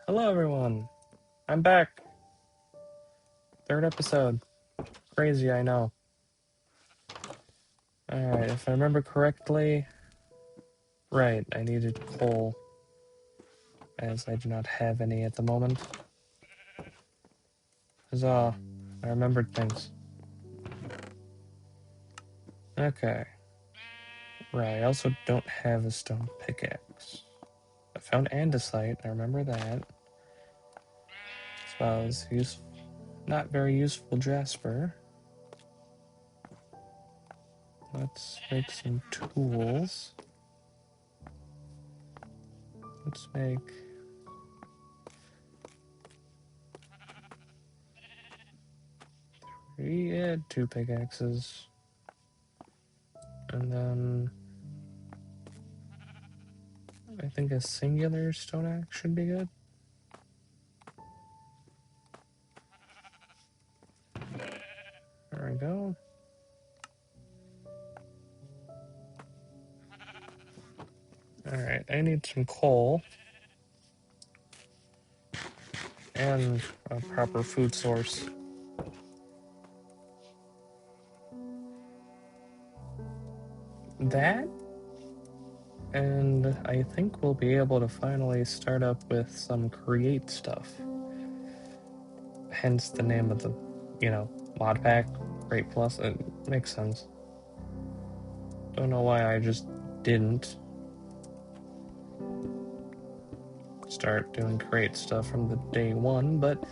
Hello, everyone. I'm back. Third episode. Crazy, I know. Alright, if I remember correctly, right, I needed coal, as I do not have any at the moment. Huzzah, I remembered things. Okay. Right, I also don't have a stone pickaxe. I found andesite, I remember that. As well as not very useful jasper. Let's make some tools. Let's make... two pickaxes. And then... I think a singular stone axe should be good. There we go. Alright, I need some coal. And a proper food source. That, and I think we'll be able to finally start up with some create stuff. Hence the name of the, mod pack, Create Plus. It makes sense. Don't know why I just didn't start doing create stuff from the day one, but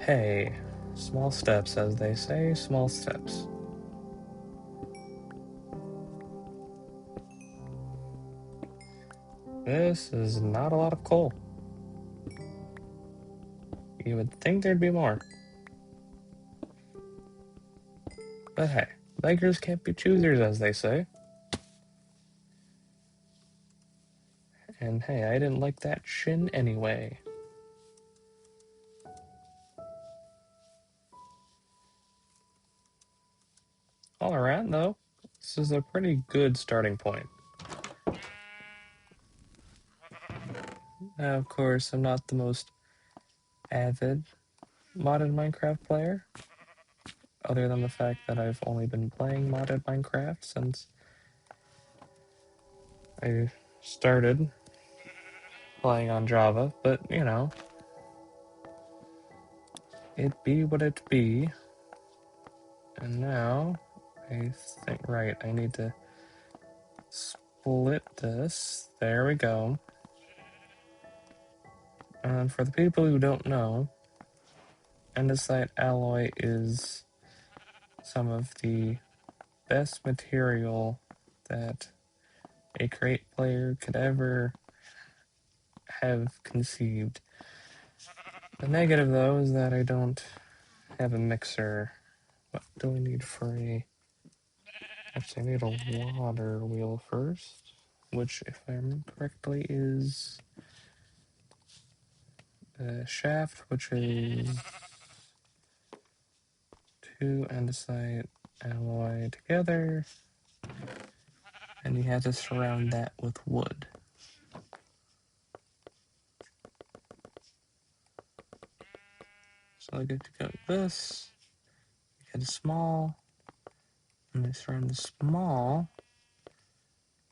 hey, small steps, as they say, small steps. This is not a lot of coal. You would think there'd be more. But hey, beggars can't be choosers, as they say. And hey, I didn't like that shin anyway. All around, though, this is a pretty good starting point. Now, of course, I'm not the most avid modded Minecraft player, other than the fact that I've only been playing modded Minecraft since I started playing on Java, but, it be what it be. And now, I think, right, I need to split this. There we go. And for the people who don't know, andesite alloy is some of the best material that a Create player could ever have conceived. The negative, though, is that I don't have a mixer. What do I need for a... Actually, I need a water wheel first, which, if I remember correctly, is a shaft, which is 2 andesite alloy together, and you have to surround that with wood. So I get to go this, get a small, and I surround the small,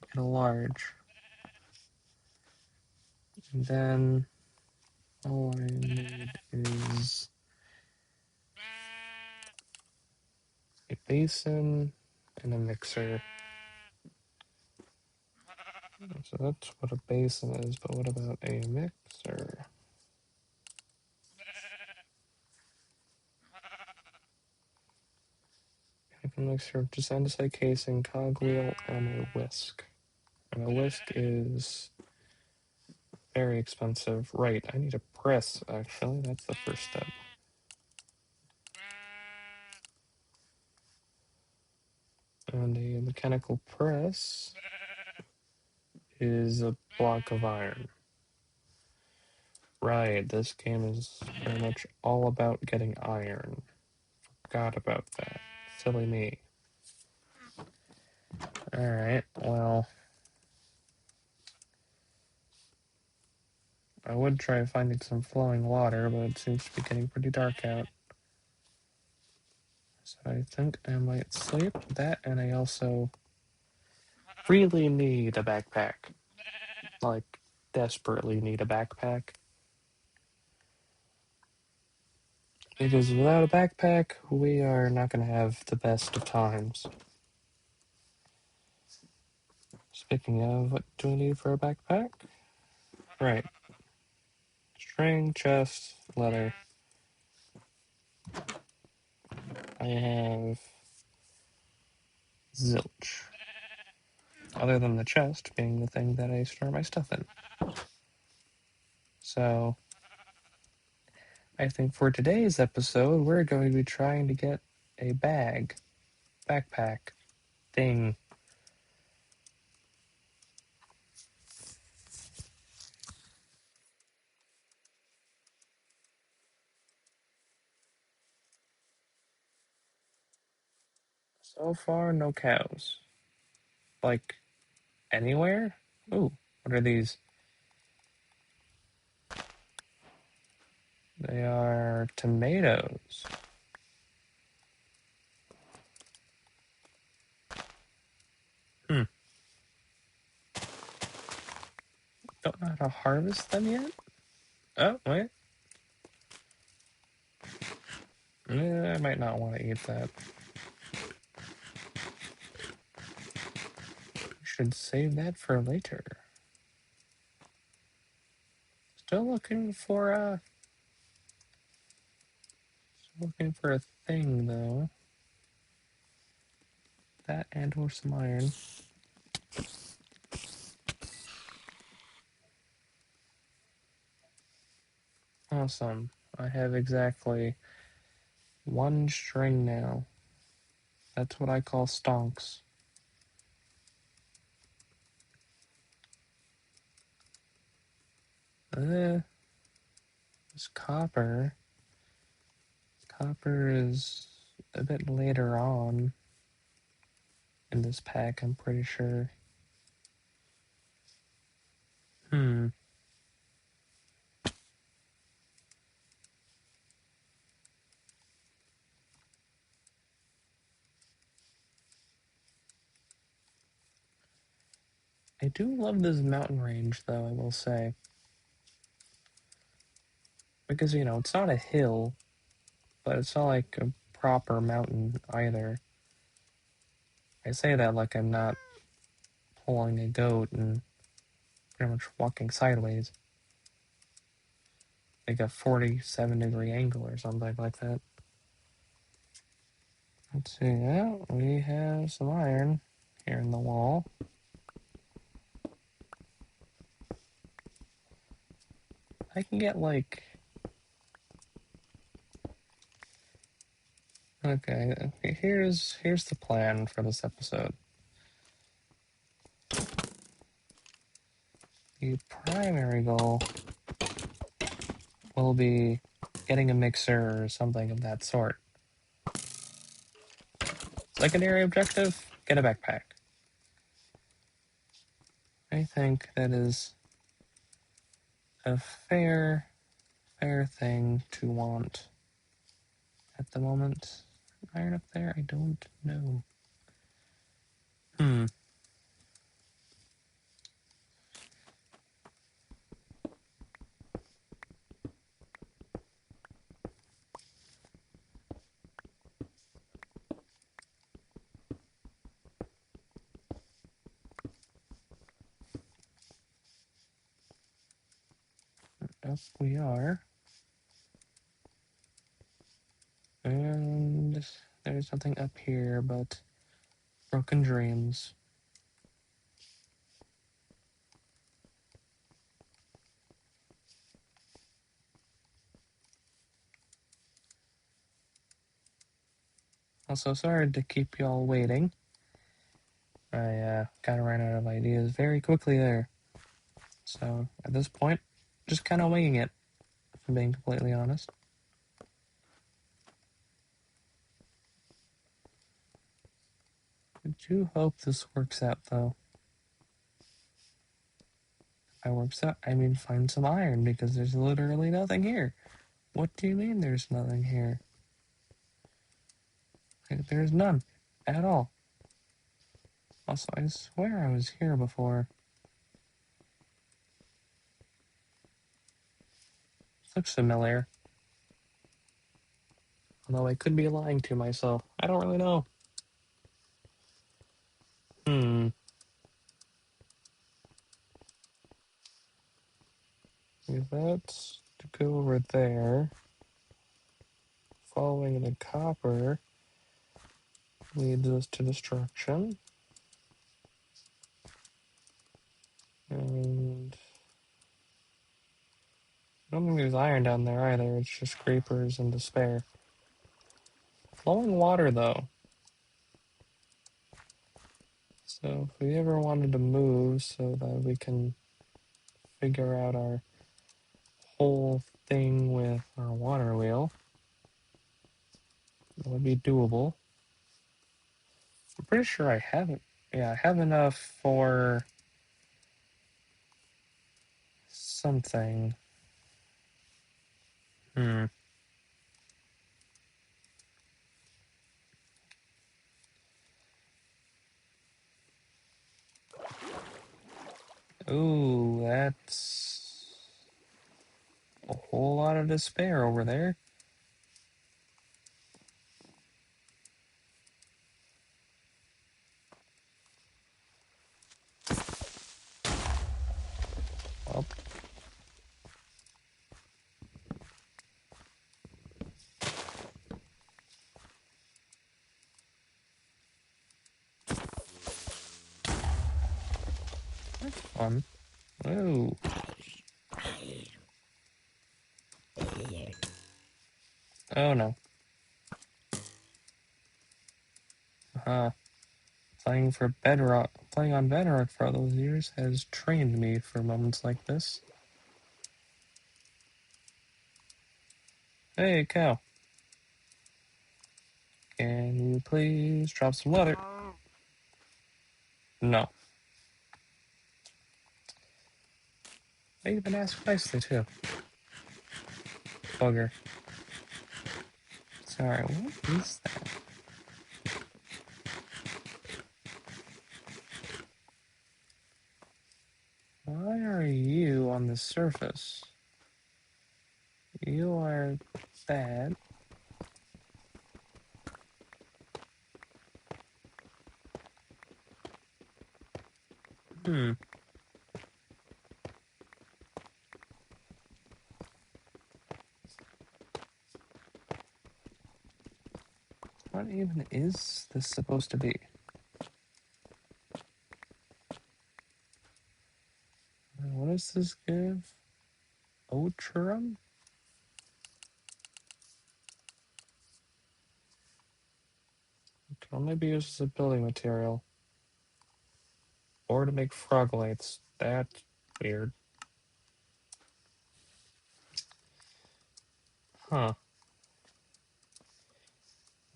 get a large. And then all I need is a basin and a mixer. So that's what a basin is, but what about a mixer? A mixer of just andesite casing, cogwheel, and a whisk. And a whisk is very expensive. Right, I need a press, actually. That's the first step. And a mechanical press is a block of iron. Right, this game is pretty much all about getting iron. Forgot about that. Silly me. Alright, well... I would try finding some flowing water, but it seems to be getting pretty dark out. So I think I might sleep. That, and I also really need a backpack. Like, desperately need a backpack. Because without a backpack, we are not going to have the best of times. Speaking of, what do we need for a backpack? Right. String, chest, leather. I have zilch. Other than the chest being the thing that I store my stuff in. So, I think for today's episode, we're going to be trying to get a backpack thing. So far, no cows. Like, anywhere? Ooh, what are these? They are tomatoes. Hmm. Don't know how to harvest them yet? Oh, wait. I might not want to eat that. Should save that for later. Still looking for a thing though. That and or some iron. Awesome. I have exactly one string now. That's what I call stonks. This copper. Copper is a bit later on in this pack, I'm pretty sure. Hmm. I do love this mountain range, though, I will say. Because, it's not a hill, but it's not like a proper mountain either. I say that like I'm not pulling a goat and pretty much walking sideways. Like a 47-degree angle or something like that. Let's see, yeah, we have some iron here in the wall. I can get like... Okay, here's the plan for this episode. The primary goal will be getting a mixer or something of that sort. Secondary objective, get a backpack. I think that is a fair thing to want at the moment. Iron up there? I don't know. Up we are. And there's nothing up here but broken dreams. Also, sorry to keep y'all waiting. I kind of ran out of ideas very quickly there. So, at this point, just kind of winging it, if I'm being completely honest. I do hope this works out, though. Fireworks out, I mean find some iron because there's literally nothing here. What do you mean there's nothing here? Like, there's none at all. Also, I swear I was here before. This looks familiar. Although I could be lying to myself. I don't really know. If that's to go over there. Following the copper leads us to destruction. And I don't think there's iron down there either. It's just creepers and despair. Flowing water, though. So if we ever wanted to move so that we can figure out our whole thing with our water wheel, it would be doable. I'm pretty sure I have it. Yeah, I have enough for something. Ooh, that's a whole lot of despair over there. Well, that's fun. Ooh. Oh no. Uh-huh. Playing on Bedrock for all those years has trained me for moments like this. Hey, cow. Can you please drop some leather? No. I even asked nicely, too. Bugger. Sorry, what is that? Why are you on the surface? You are bad. What even is this supposed to be? What does this give? Oturum? It can only be used as a building material. Or to make frog lights. That's weird. Huh.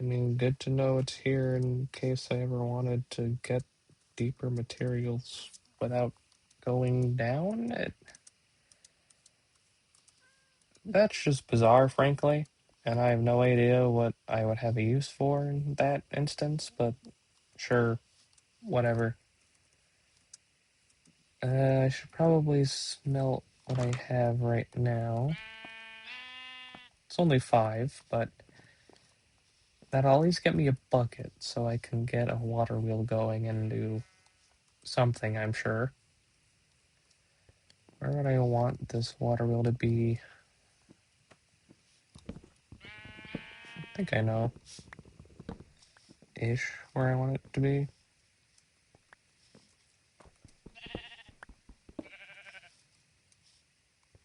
I mean, good to know it's here in case I ever wanted to get deeper materials without going down it. That's just bizarre, frankly. And I have no idea what I would have a use for in that instance, but sure, whatever. I should probably smelt what I have right now. It's only 5, but that'll at least get me a bucket so I can get a water wheel going and do something, I'm sure. Where would I want this water wheel to be? I think I know. Ish, where I want it to be.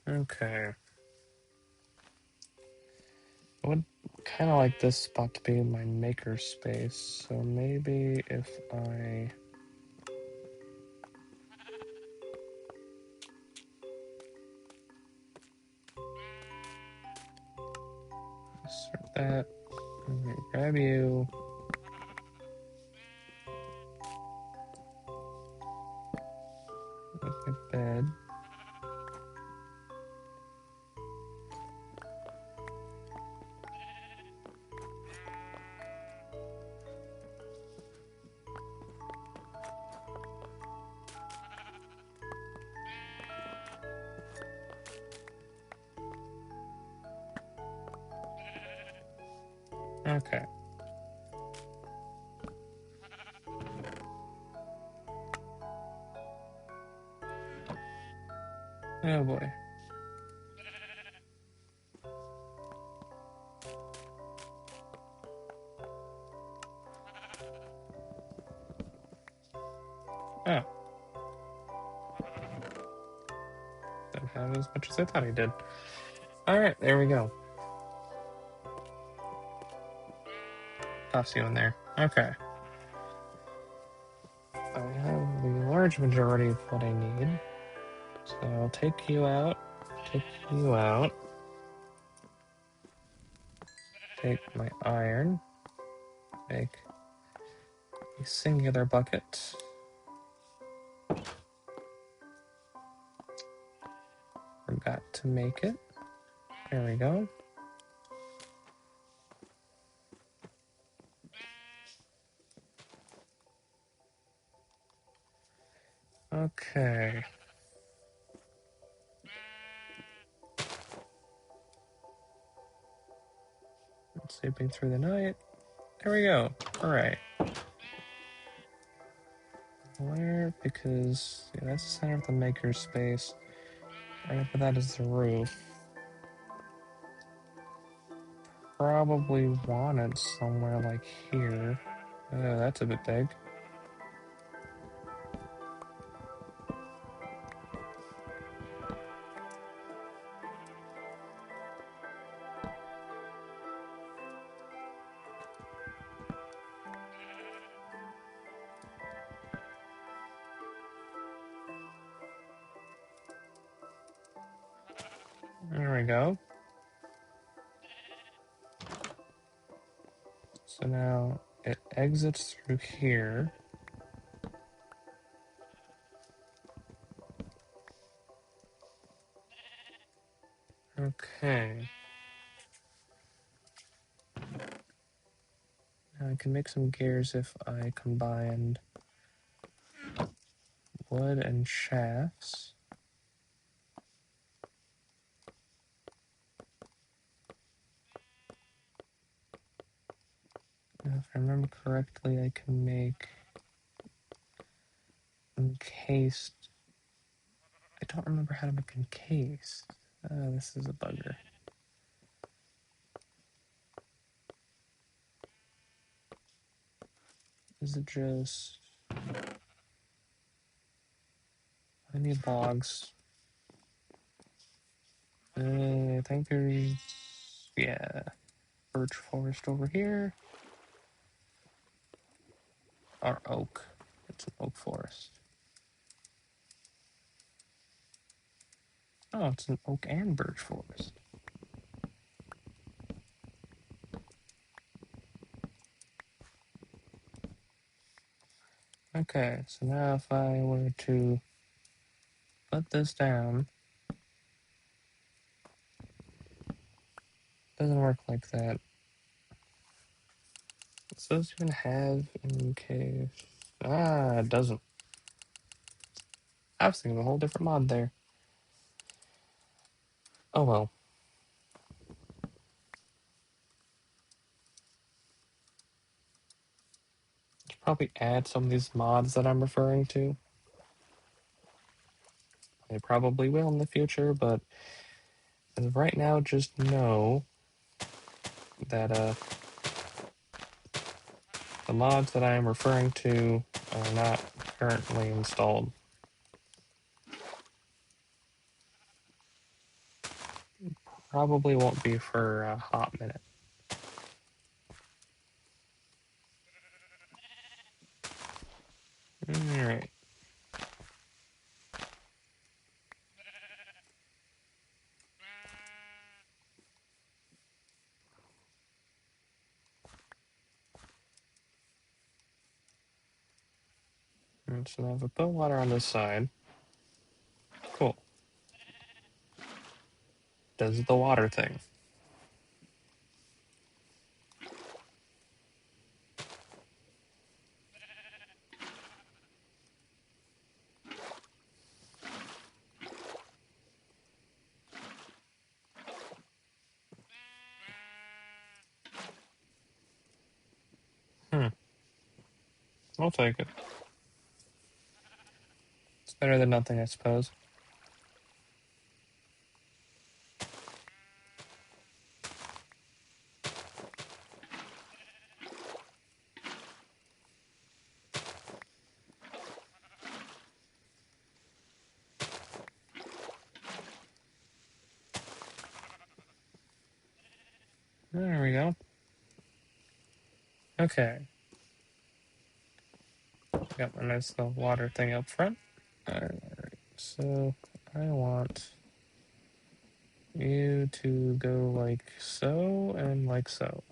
Okay. I would kind of like this spot to be my maker space, so maybe if I start that, grab you, make a bed. Okay. Oh boy. Oh, didn't have as much as I thought he did. Alright, there we go. Toss you in there. Okay. So I have the large majority of what I need. So I'll take you out. Take you out. Take my iron. Make a singular bucket. Forgot to make it. There we go. Okay. Sleeping through the night. There we go. Alright. Where? Because yeah, that's the center of the maker space. Right after that is the roof. Probably want it somewhere like here. That's a bit big. There we go. So now it exits through here. Okay. Now I can make some gears if I combined wood and shafts. Now, if I remember correctly, I can make encased. I don't remember how to make encased. This is a bugger. Is it just... I need logs. I think there's... Yeah. Birch forest over here. Or oak. It's an oak forest. Oh, it's an oak and birch forest. Okay, so now if I were to put this down, doesn't work like that. Does this even have in case? Ah, it doesn't. I was thinking of a whole different mod there. Oh well. Should probably add some of these mods that I'm referring to. I probably will in the future, but as of right now, just know that the mods that I am referring to are not currently installed. Probably won't be for a hot minute. Alright. So now I have a bit of water on this side. Cool. Does the water thing. I'll take it. It's better than nothing, I suppose. There we go. Okay. Got my nice little water thing up front. Alright, so I want you to go like so and like so.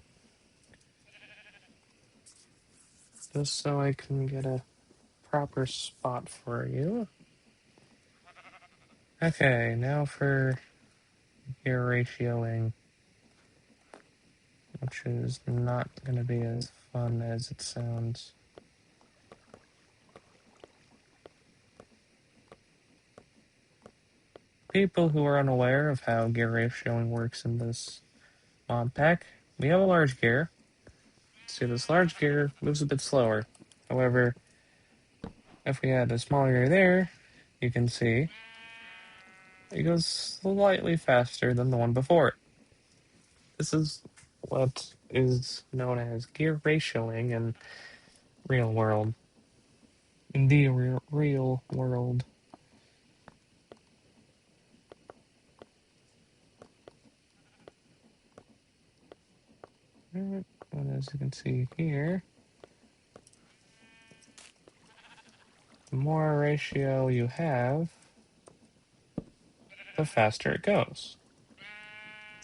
Just so I can get a proper spot for you. Okay, now for your ratioing, which is not going to be as fun as it sounds. People who are unaware of how gear ratioing works in this mod pack, we have a large gear. See, this large gear moves a bit slower. However, if we had a smaller gear there, you can see it goes slightly faster than the one before it. This is what is known as gear ratioing in real world. In the real world. And as you can see here, the more ratio you have, the faster it goes.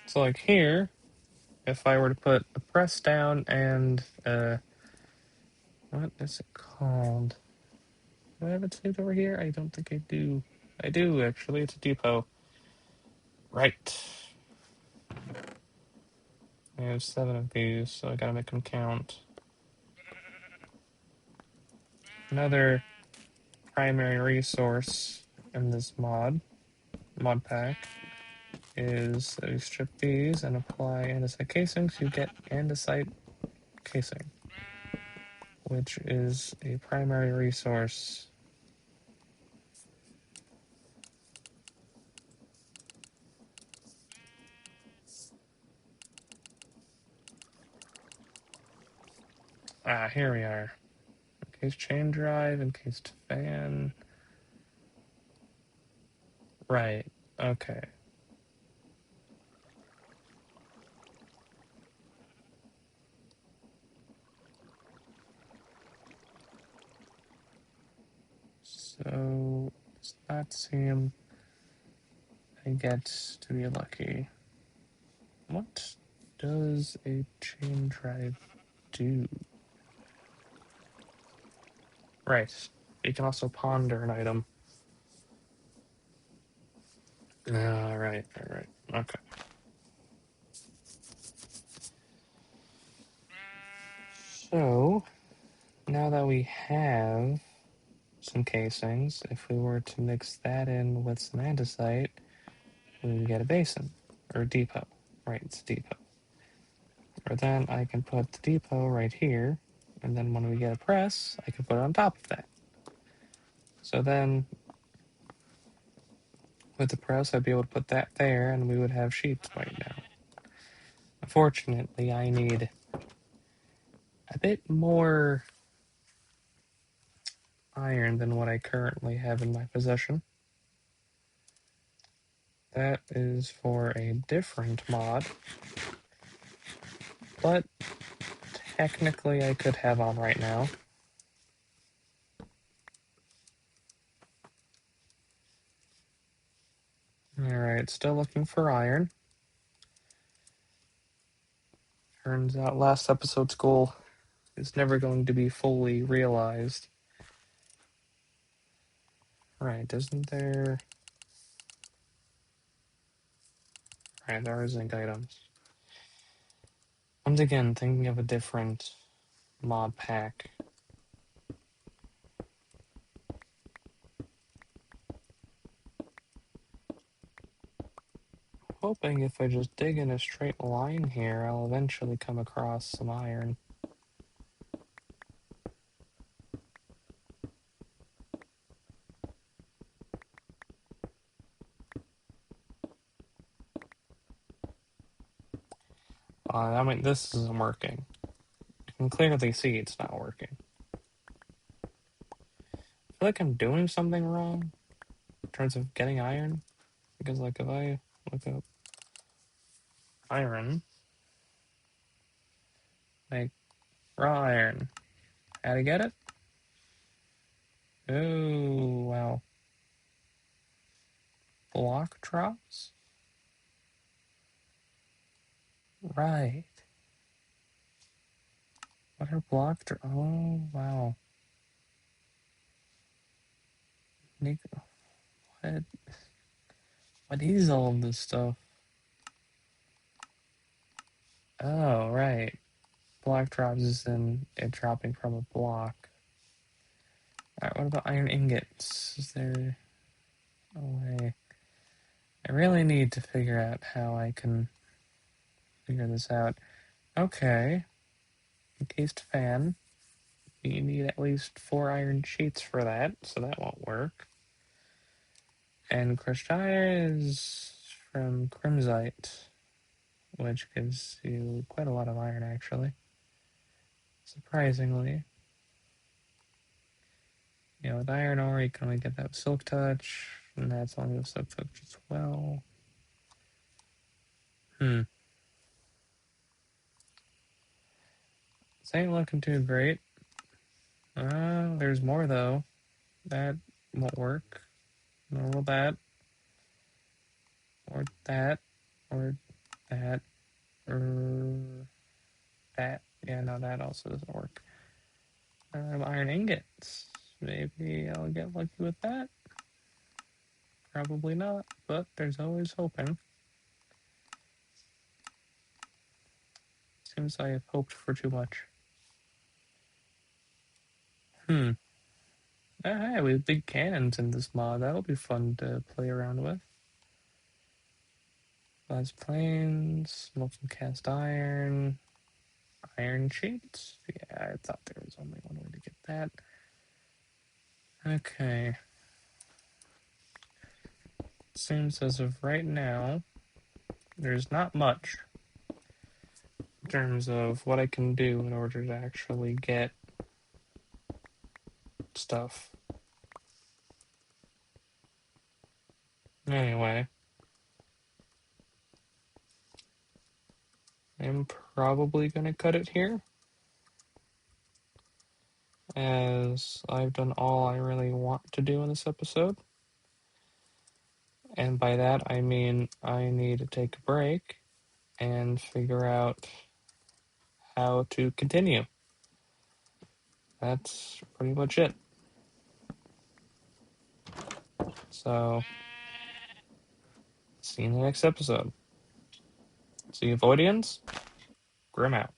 So like here, if I were to put a press down and what is it called? Do I have it saved over here? I don't think I do. I do actually. It's a depot. Right. I have 7 of these, so I gotta make them count. Another primary resource in this mod pack is that you strip these and apply andesite casings, you get andesite casing, which is a primary resource. Ah, here we are. Encased chain drive, encased fan. Right, okay. So, does that seem I get to be lucky? What does a chain drive do? Right. You can also ponder an item. Right. Okay. So, now that we have some casings, if we were to mix that in with some andesite, we would get a basin. Or a depot. Right, it's a depot. Or then I can put the depot right here, and then when we get a press, I can put it on top of that. So then, with the press, I'd be able to put that there, and we would have sheets right now. Unfortunately, I need a bit more iron than what I currently have in my possession. That is for a different mod, but technically I could have on right now. Alright, still looking for iron. Turns out last episode's goal is never going to be fully realized. Right, isn't there... Right, there are zinc items. Once again, thinking of a different mod pack. Hoping if I just dig in a straight line here, I'll eventually come across some iron. I mean, this isn't working. You can clearly see it's not working. I feel like I'm doing something wrong in terms of getting iron. Because, like, if I look up iron, like, raw iron, how to get it? Oh, wow. Block drops? Right. What are block drops? Oh, wow. Nick, what? What is all of this stuff? Oh, right. Block drops is in it dropping from a block. Alright, what about iron ingots? Is there a way? I really need to figure out how I can figure this out. Okay. Encased fan. You need at least 4 iron sheets for that, so that won't work. And crushed iron is from crimsite, which gives you quite a lot of iron, actually. Surprisingly. You know, with iron ore, you can only get that with silk touch, and that's only with silk touch as well. This ain't looking too great. There's more, though. That won't work. Nor will that. Or that. Or that. Or that. Yeah, no, that also doesn't work. Iron ingots. Maybe I'll get lucky with that. Probably not, but there's always hoping. Seems I have hoped for too much. Hey, we have big cannons in this mod. That'll be fun to play around with. Glass planes, molten cast iron, iron sheets. Yeah, I thought there was only one way to get that. Okay. Seems as of right now, there's not much in terms of what I can do in order to actually get stuff. Anyway, I'm probably gonna cut it here, as I've done all I really want to do in this episode. And by that, I mean I need to take a break and figure out how to continue. That's pretty much it. So, see you in the next episode. See you, Voidians. Grim out.